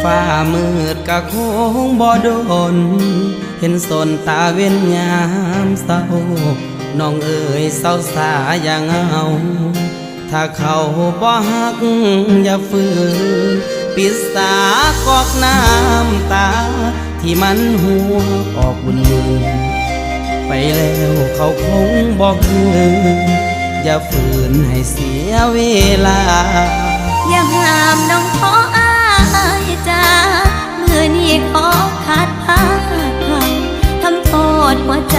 ฟ้ามืดกะคงบ่โดนเห็นสนตาเว้นยามเศร้าน้องเอ๋ยเศร้าสาอย่างเอาถ้าเขาบ่ฮักอย่าฝืนปิดสากอกน้ำตาที่มันหัวออกบุญมือไปแล้วเขาคงบอกคืนอย่าฝืนให้เสียเวลาอย่าห้ามน้องขออายจ้ามือนี้ขอขาดพักทำโทษหัวใจ